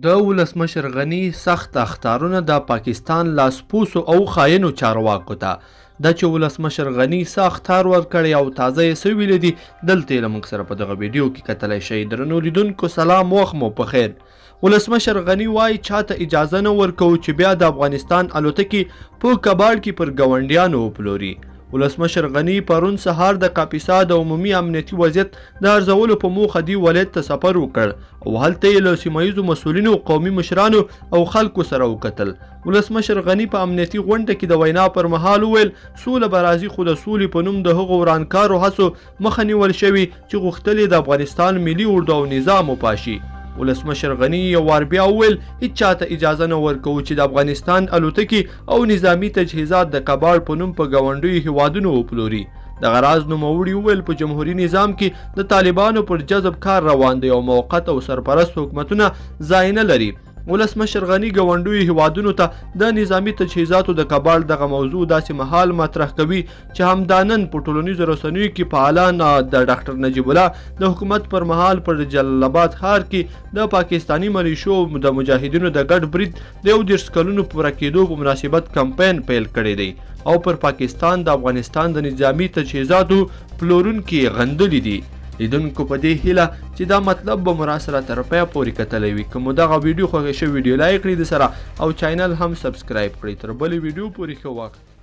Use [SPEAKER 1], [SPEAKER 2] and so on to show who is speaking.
[SPEAKER 1] د ولسمشر غني سخت اخطارونه د پاکستان لاسپوڅو او خاینو چارواکو ته دا چې ولسمشر غني څه اخطار ورکړی او تازه یې څه ویلي دي دلته یې له موږ سره په دغه ویډیو کې کتلی شئ. درنو لیدونکو سلام، وخت مو په خیر. ولسمشر غني وایي چاته اجازه نه ورکوو چې بیا د افغانستان الوتکې په کباړ کې پر ګاونډیانو وپلوري. ولسمشر غني پرون سهار د کاپیسا د عمومي امنیتي وضعیت د ارزولو په موخه دې ولایت ته سفر وکړ او هلته یې له سیمه ییزو مسؤلینو، قومي مشرانو او خلکو سره وکتل. ولسمشر غني په امنیتي غونډه کې د وینا پر مهال وویل سوله به راځي، خو د سولې په نوم د هغو ورانکارو هڅو مخه نیول شوې چې غوښتل یې د افغانستان ملي اردو او نظام وپاشي. ولسمشر غني یو وار بیا وویل هیڅ چاته اجازه نه ورکوو چې د افغانستان الوتکې او نظامي تجهیزات د کباړ په نوم په ګاونډیو هیوادونو وپلوري. دغه راز نوموړي وویل په جمهوري نظام کې د طالبانو پر جذب کار روان دی او موقت او سرپرست حکومتونه ځای نه لري. ولسمشر غني ګاونډیو هیوادونو ته د نظامي تجهیزاتو د کباړ دغه موضوع داسې مهال مطرح کوي چې همدا نن په ټولنیزو رسنیو کې فعالان د ډاکټر نجیب الله د حکومت پر مهال پر جلال آباد ښار کې د پاکستاني ملیشو د مجاهدینو د ګډ برید د 31 کلونو پوره کېدو په مناسبت کمپاین پیل کړی دی او پر پاکستان د افغانستان د نظامي تجهیزاتو پلورونکي غندلي دي. لیدونکو په دې هیله چې دا مطلب به مو راسره تر پایه پورې کتلی وي. که مو دغه ویډیو خوښه شوې ویډیو لایک کړئ د سره او چینل هم سبسکرایب کړئ. تر بلې ویډیو پورې ښه وخت.